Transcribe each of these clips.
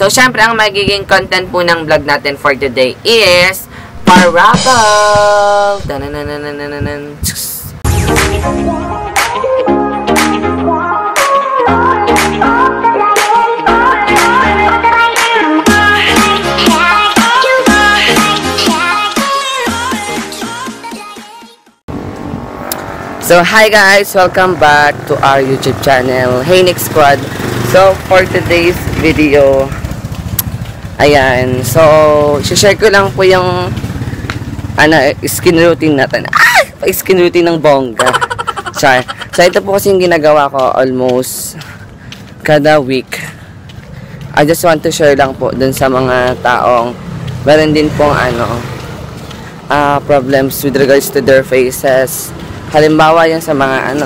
So, syempre, ang magiging content po ng vlog natin for today is Parabol! Tananananananan. So, hi guys! Welcome back to our YouTube channel, Hey Nick Squad. So, for today's video, ayan. So, share ko lang po yung skin routine natin. Skin routine ng bongga. Char. So, ito po kasi yung ginagawa ko almost kada week. I just want to share lang po dun sa mga taong meron din pong problems with regards to their faces. Halimbawa yan sa mga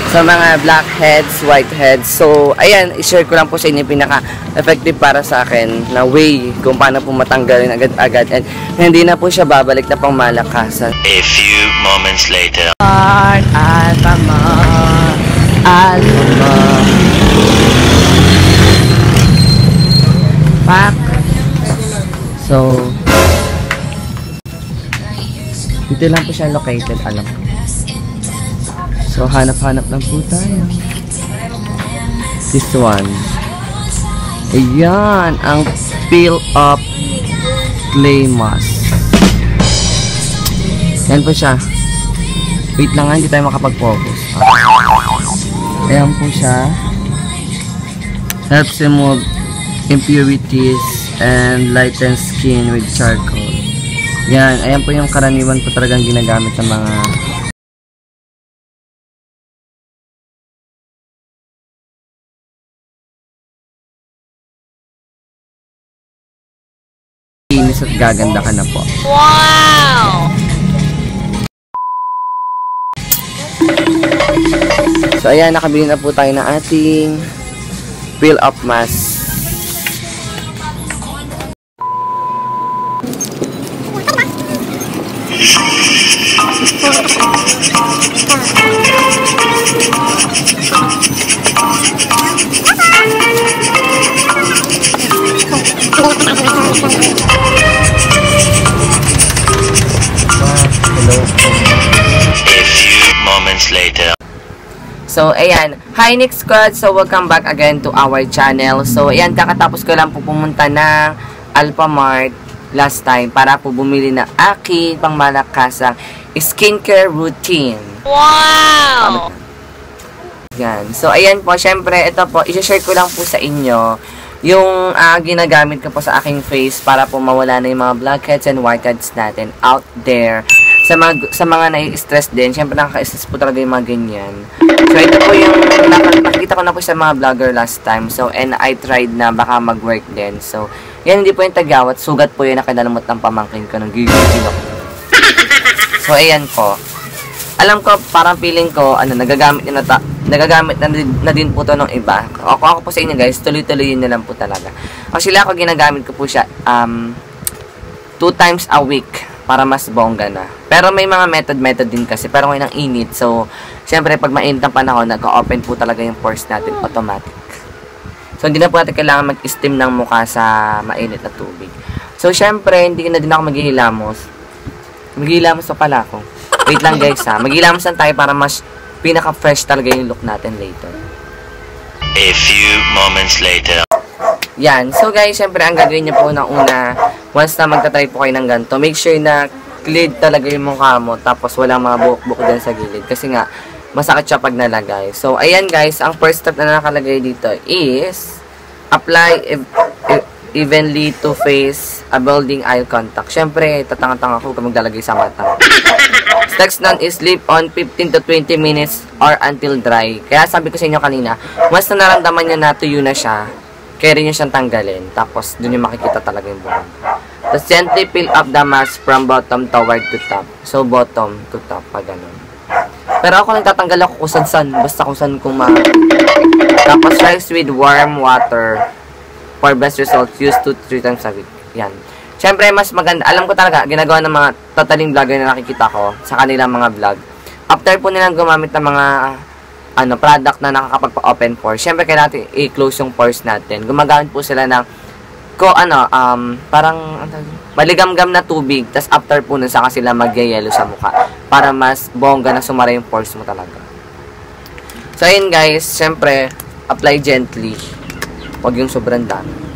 sa mga blackheads, whiteheads. So, ayan, i-share ko lang po sa inyo pinaka-effective para sa akin na way kung paano po matanggalin agad-agad and hindi na po siya babalik na pang malakasan. A few moments later. Alpama. Pak. So, dito lang po siya located, alam ko. So, hanap-hanap lang po tayo. This one. Ayan, ang Peel Up Clay Mask. Yan po siya. Wait lang nga, hindi tayo makapag-focus. Ayan po siya. Helps remove impurities and lighten skin with charcoal. Yan, ayan po yung karaniwan po talagang ginagamit ng mga inis at gaganda ka na po. Wow! So ayan, nakabili na po tayo ng ating Peel Up Mask. So, ayan. Hi, Nick Squad. So, welcome back again to our channel. So, ayan. Kakatapos ko lang po pumunta ng Alphamart last time para po bumili na aking pangmalakasang skincare routine. Wow! Yan. So, ayan po. Syempre, ito po. I-share ko lang po sa inyo yung ginagamit ko po sa aking face para po mawala na yung mga blackheads and whiteheads natin out there. Sa mga nai-stress din, syempre nakaka-stress po talaga yung mga ganyan. So, ito po yung nakikita ko na po sa mga vlogger last time. So, and I tried na baka mag-work din. So, yan hindi po yung tagawat. Sugat po yun na kinalamot ng pamangkin ko ng gigil ako. So, ayan po. Alam ko, parang feeling ko, nagagamit na din po to ng iba. Ako po sa inyo guys, tuloy-tuloy yun na lang po talaga. Actually, ako ginagamit ko po siya 2 times a week. Para mas bongga na. Pero may mga method din kasi. Pero ngayon ang init. So, syempre pag mainit ang panahon, nagka-open po talaga yung pores natin automatic. So, hindi na po natin kailangan mag-steam ng mukha sa mainit na tubig. So, syempre, hindi na din ako maghihilamos. Maghihilamos pa pala ako. Wait lang guys ha. Maghihilamos lang tayo para mas pinaka-fresh talaga yung look natin later. A few moments later. Yan. So guys, syempre ang gagawin niyo po ng una, once na magta-try po kayo ng ganito, make sure na clean talaga yung mukha mo, tapos walang mga buhok-buhok dyan sa gilid. Kasi nga, masakit siya pag nalagay. So, ayan guys, ang first step na nakalagay dito is apply evenly to face a building eye contact. Syempre, tatanga-tanga ko kung maglalagay sa mata. Next nun is leave on 15 to 20 minutes or until dry. Kaya sabi ko sa inyo kanina, once na naramdaman niya na tuyo na siya, carry nyo siyang tanggalin. Tapos, dun yung makikita talaga yung buhok. Tapos, gently peel up the mask from bottom toward to top. So, bottom to top, pa ganun. Pero ako nagtatanggal ako kung saan. Basta kung saan kung Tapos, rinse with warm water. For best results, use 2 to 3 times a week. Yan. Siyempre, mas maganda. Alam ko talaga, ginagawa ng mga totaling vlogger na nakikita ko sa kanilang mga vlog. After po nilang gumamit ng mga product na nakakapagpa-open pores. Syempre, kailangan natin i-close yung pores natin. Gumagamit po sila ng parang maligamgam na tubig, tas after po nun, saka sila mag-yellow sa mukha para mas bongga na sumara yung pores mo talaga. So, ayun guys, syempre, apply gently. Huwag yung sobrang dami.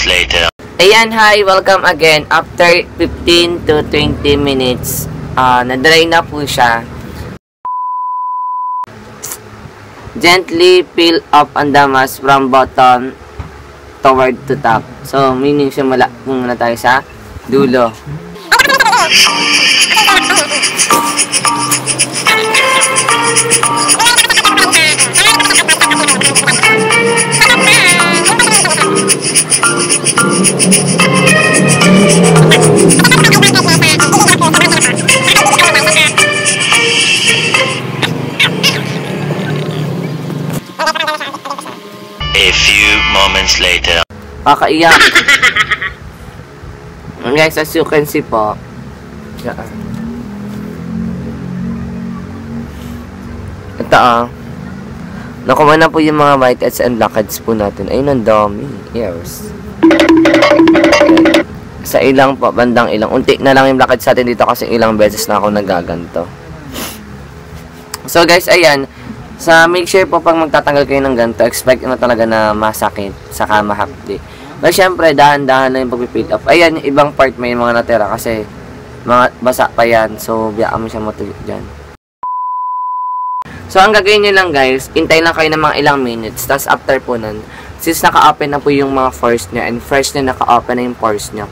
Later. Ayan, hi! Welcome again. After 15 to 20 minutes, na-dry na po siya. Gently peel off ang damas from bottom toward to top. So, meaning simula muna tayo sa dulo. A few moments later. Kakaiyak. Guys, as you can see po. Ito nakuha na po yung mga whiteheads and blackheads po natin. Ayun, ang dami. Yes. Sa ilang po, bandang ilang. Unti na lang yung blackheads sa atin dito kasi ilang beses na ako nagaganto. So guys, ayan. Make sure po pag magtatanggal kayo ng ganito, expect na talaga na masakit, saka mahapdi. But syempre, dahan-dahan lang yung pag-peel off. Ayan, yung ibang part may mga natira kasi mga basa pa yan. So, biyaan mo siya matuyo dyan. So, ang gagawin nyo lang guys, hintay lang kayo ng mga ilang minutes. Tapos after po nun, since naka-open na po yung mga pores nyo and fresh na naka-open na yung pores nyo,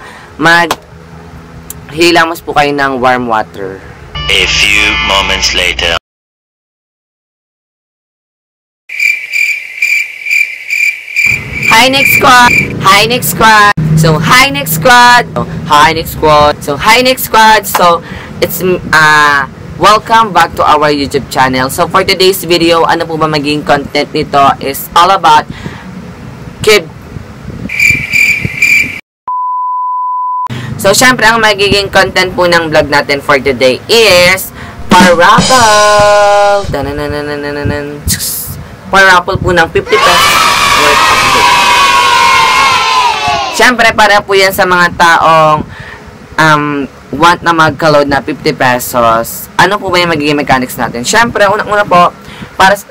hilamos po kayo ng warm water. A few moments later. Hi next squad! Hi next squad! So, hi next squad! Hi next squad! So, hi next squad! So, it's welcome back to our YouTube channel. So, for today's video, ano po ba magiging content nito is all about So, syempre, ang magiging content po ng vlog natin for today is paraffle! Paraffle po ng 50 pesos worth of cake. Syempre, para po yan sa mga taong want na mag-load na 50 pesos. Ano po ba yung magiging mechanics natin? Syempre, unang-una po,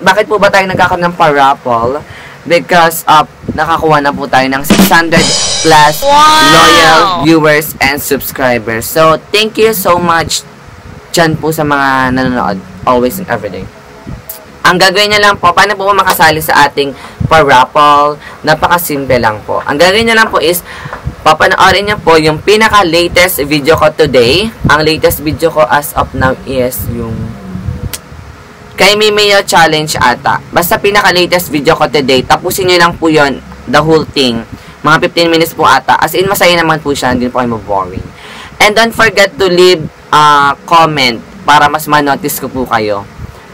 bakit po ba tayo nagkakaroon ng paraffle? Because nakakuha na po tayo ng 600 plus loyal viewers and subscribers. So, thank you so much dyan po sa mga nanonood always and everyday. Ang gagawin niya lang po, paano po makasali sa ating paraffle? Napakasimple lang po. Ang gagawin niya lang po is, papanoorin niyo po yung pinaka-latest video ko today. Ang latest video ko as of now is yung kay Mimeo Challenge ata. Basta pinaka-latest video ko today. Tapusin niyo lang po yun, the whole thing. Mga 15 minutes po ata. As in, masaya naman po siya. Hindi po kayo boring. And don't forget to leave comment para mas ma-notice ko po kayo.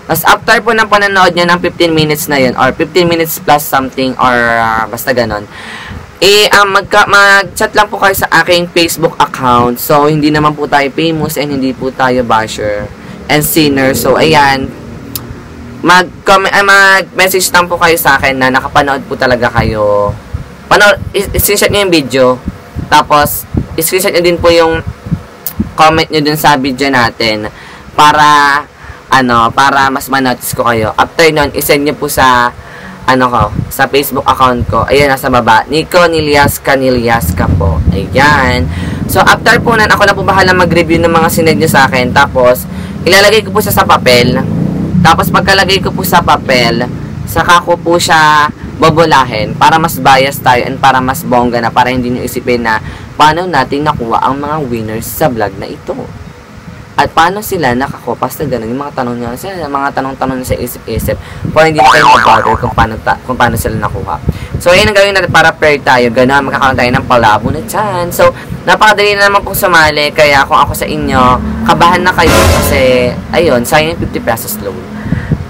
Tapos after po ng pananood nyo ng 15 minutes na yun, or 15 minutes plus something, or basta ganon, mag-chat lang po kayo sa aking Facebook account. So, hindi naman po tayo famous and hindi po tayo basher and sinner. So, ayan, mag-message lang po kayo sa akin na nakapanood po talaga kayo. I-screenshot nyo yung video. Tapos, i-screenshot nyo din po yung comment nyo dun sa video natin para mas ma-notice ko kayo. After nun, isend nyo po sa sa Facebook account ko. Ayan, nasa baba. Nico Niliasca po. Ayan. So, after po nun, ako na po bahala mag-review ng mga sinend nyo sa akin. Tapos, ilalagay ko po siya sa papel. Tapos pagkalagay ko po sa papel, saka ko po siya babulahin para mas bias tayo and para mas bongga na, para hindi nyo isipin na paano natin nakuha ang mga winners sa vlog na ito. At paano sila nakakopas na gano'n, yung mga tanong nyo, mga tanong-tanong sa isip-isip, para hindi tayo mag-bother kung paano sila nakuha. So, ayun ang gawin natin para pair tayo, gano'n, magkakaroon tayo ng palabo na dyan. So, napakadali na naman pong sumali, kaya kung ako sa inyo, kabahan na kayo kasi, ayun, sayang yung 50 pesos loan.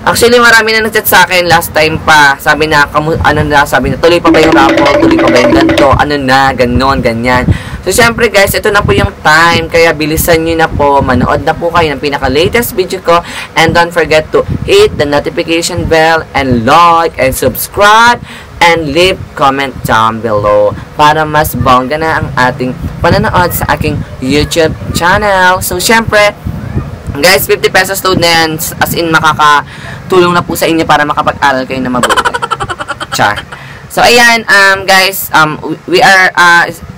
Actually, marami na nag-chat sa akin last time pa. Sabi na, sabi na, tuloy pa ba yung raffle? Tuloy pa ba yung ganito? Ano na, ganon, ganyan. So, syempre guys, ito na po yung time. Kaya bilisan nyo na po. Manood na po kayo ng pinaka-latest video ko. And don't forget to hit the notification bell and like and subscribe and leave comment down below para mas bongga na ang ating pananood sa aking YouTube channel. So, syempre, guys, 50 pesos load na yan. As in, makakatulong na po sa inyo para makapag-aral kayo na mabuti. Char. So, ayan, guys, we are,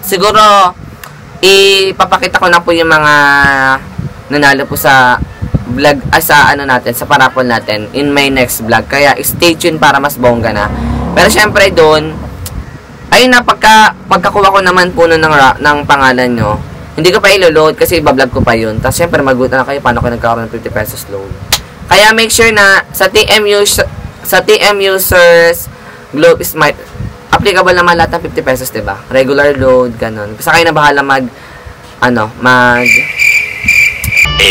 siguro, ipapakita ko na po yung mga nanalo po sa vlog, sa ano natin, sa parapol natin in my next vlog. Kaya, stay tuned para mas bongga na. Pero, syempre, doon, ayun na, pagkakuha ko naman po ng pangalan nyo, hindi ko pa ilo-load kasi iba-vlog ko pa yun. Tapos, syempre, magulat na kayo paano ko nagkakaroon ng 50 pesos load. Kaya, make sure na sa TM users, Globe Smart, applicable naman lahat ng 50 pesos, diba? Regular load, ganun. Basta kayo na bahala A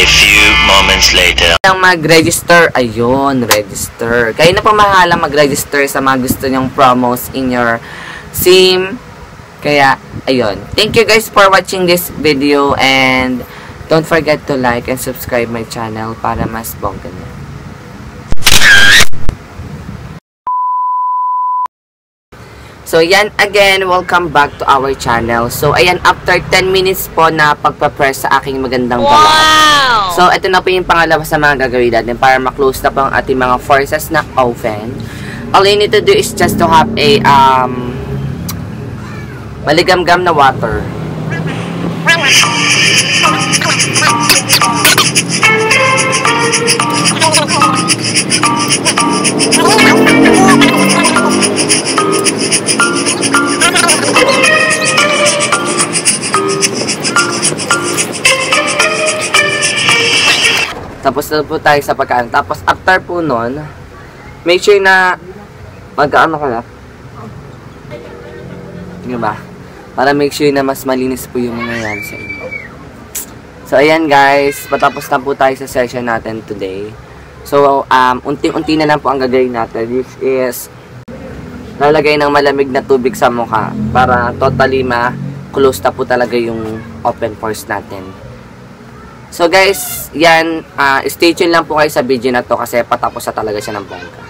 few moments later. Mag-register. Ayun, register. Kayo na pa mahala mag-register sa mga gusto nyong promos in your SIM. Kaya, ayun. Thank you guys for watching this video and don't forget to like and subscribe my channel para mas bongga na. So, yan again, welcome back to our channel. So, ayan, after 10 minutes po na pagpa-press sa aking magandang balat. Wow! So, ito na po yung pangalawa sa mga gagawin natin para ma-close na po ang ating mga forces na open. All you need to do is just to have a, maligamgam na water. Tapos na po tayo sa pagkaan. Tapos after po nun, make sure na magkaano ka na. Diba? Para make sure na mas malinis po yung mangyayari sa inyo. So, ayan guys. Patapos na po tayo sa session natin today. So, unti-unti na lang po ang gagawin natin. This is lalagay ng malamig na tubig sa mukha para totally ma-close na po talaga yung open pores natin. So guys, yan, stay tuned lang po kayo sa video na to kasi patapos na talaga siya ng bongga.